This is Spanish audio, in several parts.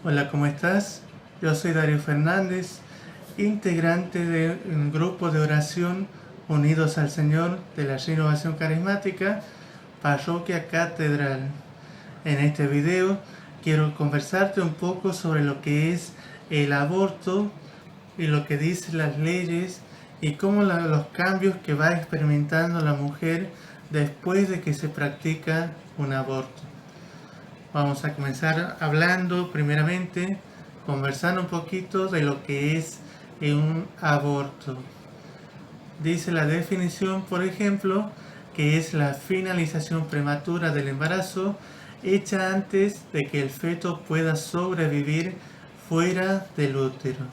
Hola, ¿cómo estás? Yo soy Darío Fernández, integrante de un grupo de oración Unidos al Señor de la Renovación Carismática, Parroquia Catedral. En este video quiero conversarte un poco sobre lo que es el aborto y lo que dicen las leyes y cómo los cambios que va experimentando la mujer después de que se practica un aborto. Vamos a comenzar hablando primeramente, conversando un poquito de lo que es un aborto. Dice la definición, por ejemplo, que es la finalización prematura del embarazo hecha antes de que el feto pueda sobrevivir fuera del útero.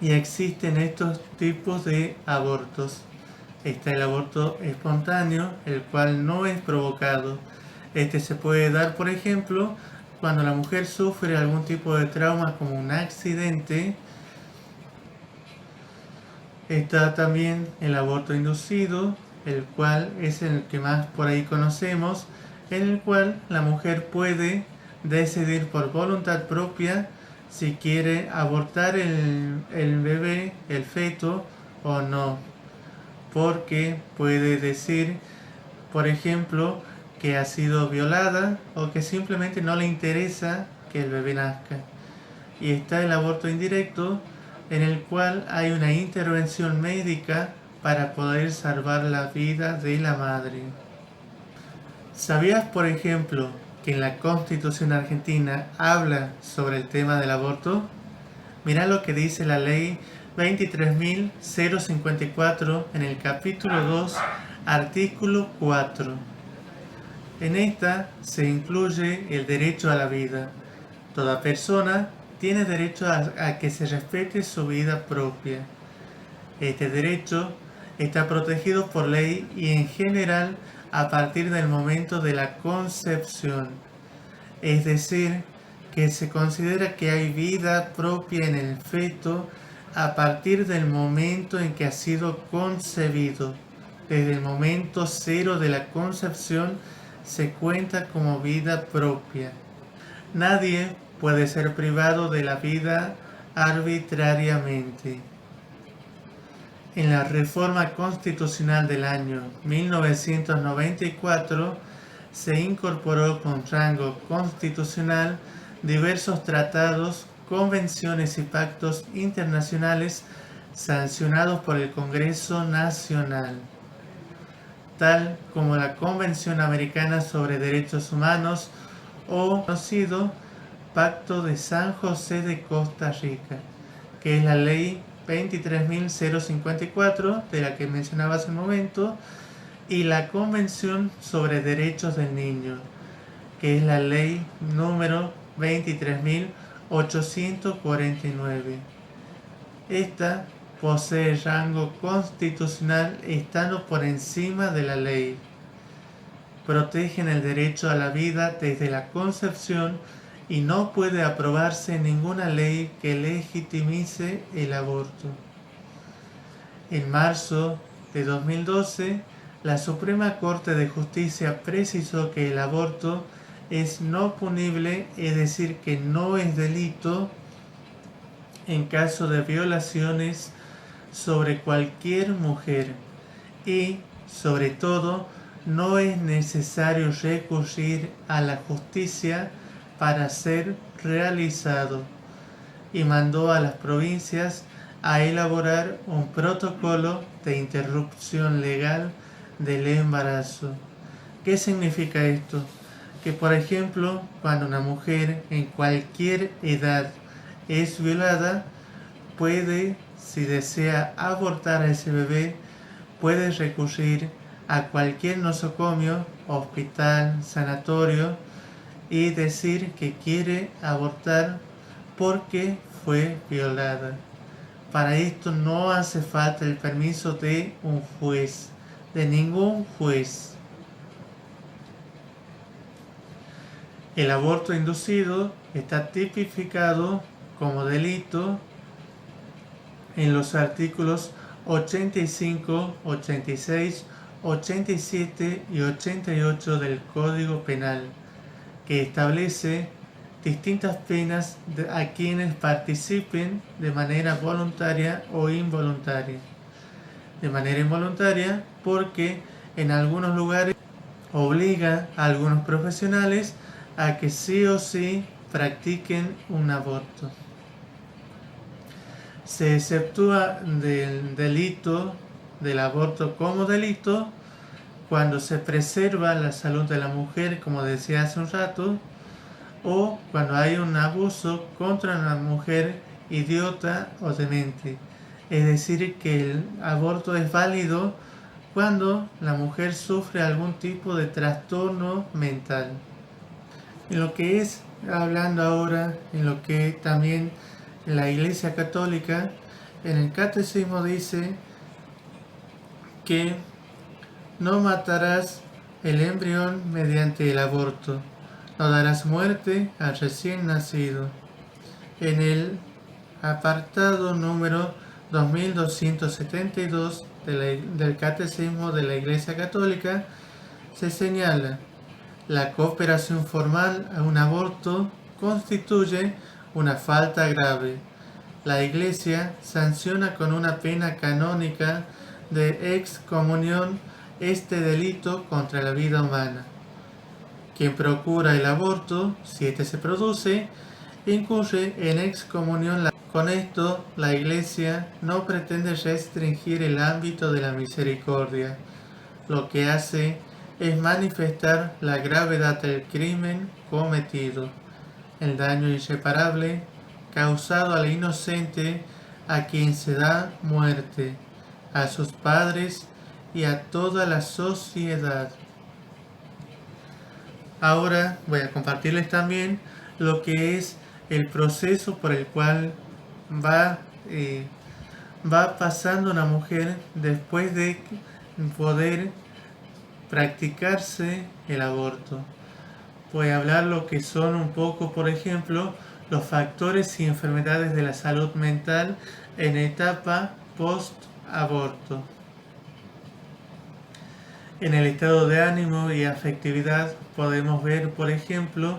Y existen estos tipos de abortos. Está el aborto espontáneo, el cual no es provocado. Este se puede dar, por ejemplo, cuando la mujer sufre algún tipo de trauma como un accidente. Está también el aborto inducido, el cual es el que más por ahí conocemos, en el cual la mujer puede decidir por voluntad propia si quiere abortar el bebé, el feto o no. Porque puede decir, por ejemplo, que ha sido violada o que simplemente no le interesa que el bebé nazca. Y está el aborto indirecto, en el cual hay una intervención médica para poder salvar la vida de la madre. ¿Sabías, por ejemplo, que en la Constitución argentina habla sobre el tema del aborto? Mirá lo que dice la ley 23.054 en el capítulo 2, artículo 4. En esta se incluye el derecho a la vida. Toda persona tiene derecho a que se respete su vida propia. Este derecho está protegido por ley y en general a partir del momento de la concepción. Es decir, que se considera que hay vida propia en el feto a partir del momento en que ha sido concebido. Desde el momento cero de la concepción se cuenta como vida propia. Nadie puede ser privado de la vida arbitrariamente. En la reforma constitucional del año 1994 se incorporó con rango constitucional diversos tratados, convenciones y pactos internacionales sancionados por el Congreso Nacional, tal como la Convención Americana sobre Derechos Humanos o conocido Pacto de San José de Costa Rica, que es la ley 23.054 de la que mencionaba hace un momento, y la Convención sobre Derechos del Niño, que es la ley número 23.849. Esta posee rango constitucional estando por encima de la ley. Protegen el derecho a la vida desde la concepción y no puede aprobarse ninguna ley que legitimice el aborto. En marzo de 2012, la Suprema Corte de Justicia precisó que el aborto es no punible, es decir, que no es delito en caso de violaciones sobre cualquier mujer y, sobre todo, no es necesario recurrir a la justicia para ser realizado, y mandó a las provincias a elaborar un protocolo de interrupción legal del embarazo. ¿Qué significa esto? Que, por ejemplo, cuando una mujer en cualquier edad es violada, puede, si desea abortar a ese bebé, puede recurrir a cualquier nosocomio, hospital, sanatorio y decir que quiere abortar porque fue violada. Para esto no hace falta el permiso de un juez, de ningún juez. El aborto inducido está tipificado como delito en los artículos 85, 86, 87 y 88 del Código Penal, que establece distintas penas a quienes participen de manera voluntaria o involuntaria. De manera involuntaria porque en algunos lugares obliga a algunos profesionales a que sí o sí practiquen un aborto. Se exceptúa del delito del aborto como delito cuando se preserva la salud de la mujer, como decía hace un rato, o cuando hay un abuso contra una mujer idiota o demente. Es decir, que el aborto es válido cuando la mujer sufre algún tipo de trastorno mental. En lo que es, hablando ahora, en lo que también la Iglesia Católica, en el Catecismo dice que no matarás el embrión mediante el aborto, no darás muerte al recién nacido. En el apartado número 2272 del Catecismo de la Iglesia Católica se señala: la cooperación formal a un aborto constituye una falta grave. La Iglesia sanciona con una pena canónica de excomunión este delito contra la vida humana. Quien procura el aborto, si éste se produce, incurre en excomunión. Con esto, la Iglesia no pretende restringir el ámbito de la misericordia. Lo que hace es manifestar la gravedad del crimen cometido, el daño irreparable causado al inocente a quien se da muerte, a sus padres y a toda la sociedad. Ahora voy a compartirles también lo que es el proceso por el cual va pasando una mujer después de poder practicarse el aborto. Voy a hablar lo que son un poco, por ejemplo, los factores y enfermedades de la salud mental en etapa post-aborto. En el estado de ánimo y afectividad podemos ver, por ejemplo,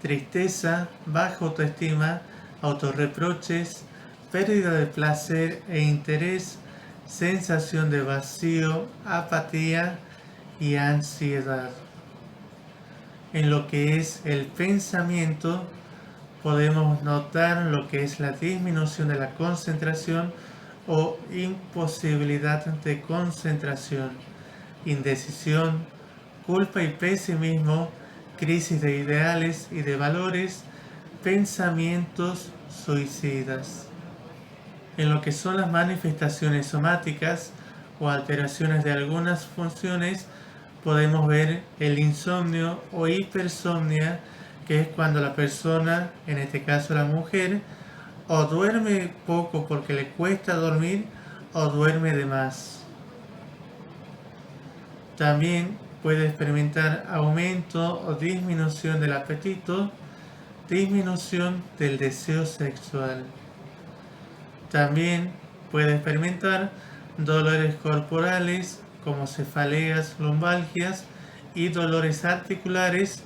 tristeza, baja autoestima, autorreproches, pérdida de placer e interés, sensación de vacío, apatía y ansiedad. En lo que es el pensamiento, podemos notar lo que es la disminución de la concentración o imposibilidad de concentración, indecisión, culpa y pesimismo, crisis de ideales y de valores, pensamientos suicidas. En lo que son las manifestaciones somáticas o alteraciones de algunas funciones, podemos ver el insomnio o hipersomnia, que es cuando la persona, en este caso la mujer, o duerme poco porque le cuesta dormir o duerme de más. También puede experimentar aumento o disminución del apetito, disminución del deseo sexual. También puede experimentar dolores corporales como cefaleas, lumbalgias y dolores articulares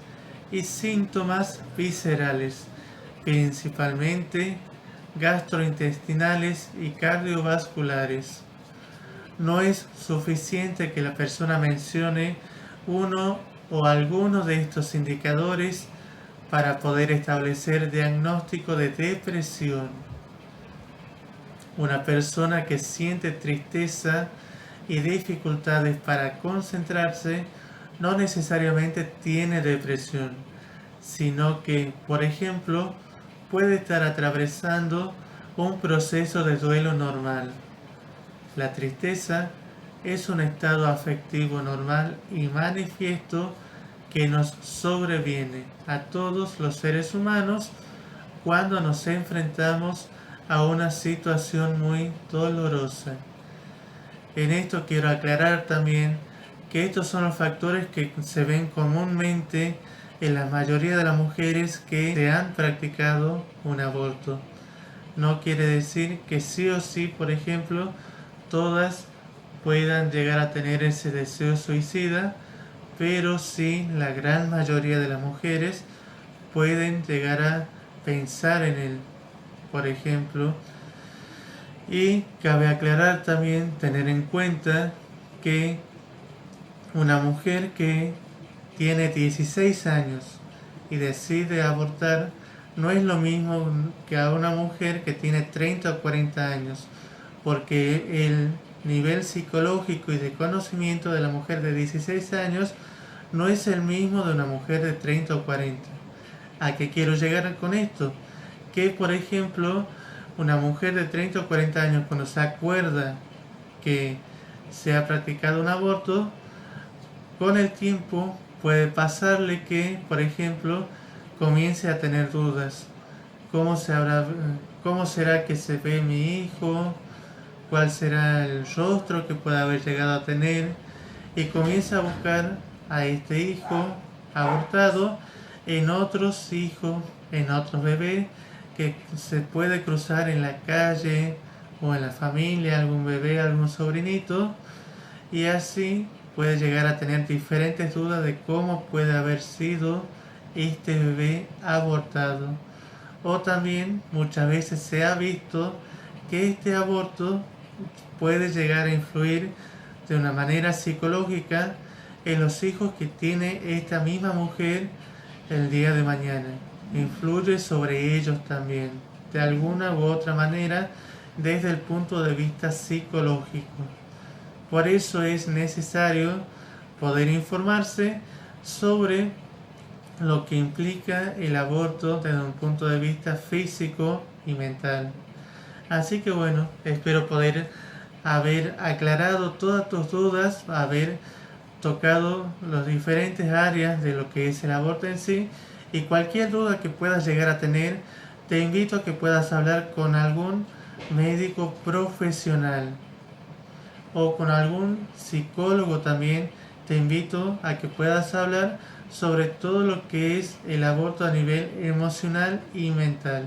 y síntomas viscerales, principalmente gastrointestinales y cardiovasculares. No es suficiente que la persona mencione uno o alguno de estos indicadores para poder establecer diagnóstico de depresión. Una persona que siente tristeza y dificultades para concentrarse no necesariamente tiene depresión, sino que, por ejemplo, puede estar atravesando un proceso de duelo normal. La tristeza es un estado afectivo normal y manifiesto que nos sobreviene a todos los seres humanos cuando nos enfrentamos a una situación muy dolorosa. En esto quiero aclarar también que estos son los factores que se ven comúnmente en la mayoría de las mujeres que se han practicado un aborto. No quiere decir que sí o sí, por ejemplo, todas puedan llegar a tener ese deseo suicida, pero sí la gran mayoría de las mujeres pueden llegar a pensar en él, por ejemplo. Y cabe aclarar también, tener en cuenta que una mujer que tiene 16 años y decide abortar no es lo mismo que a una mujer que tiene 30 o 40 años, porque el nivel psicológico y de conocimiento de la mujer de 16 años no es el mismo de una mujer de 30 o 40. ¿A qué quiero llegar con esto? Que, por ejemplo, una mujer de 30 o 40 años, cuando se acuerda que se ha practicado un aborto, con el tiempo puede pasarle que, por ejemplo, comience a tener dudas. ¿Cómo será que se ve mi hijo? ¿Cuál será el rostro que pueda haber llegado a tener? Y comienza a buscar a este hijo abortado en otros hijos, en otros bebés que se puede cruzar en la calle o en la familia, algún bebé, algún sobrinito, y así puede llegar a tener diferentes dudas de cómo puede haber sido este bebé abortado. O también muchas veces se ha visto que este aborto puede llegar a influir de una manera psicológica en los hijos que tiene esta misma mujer el día de mañana. Influye sobre ellos también, de alguna u otra manera, desde el punto de vista psicológico. Por eso es necesario poder informarse sobre lo que implica el aborto desde un punto de vista físico y mental. Así que bueno, espero poder haber aclarado todas tus dudas, haber tocado las diferentes áreas de lo que es el aborto en sí, y cualquier duda que puedas llegar a tener, te invito a que puedas hablar con algún médico profesional o con algún psicólogo también. Te invito a que puedas hablar sobre todo lo que es el aborto a nivel emocional y mental.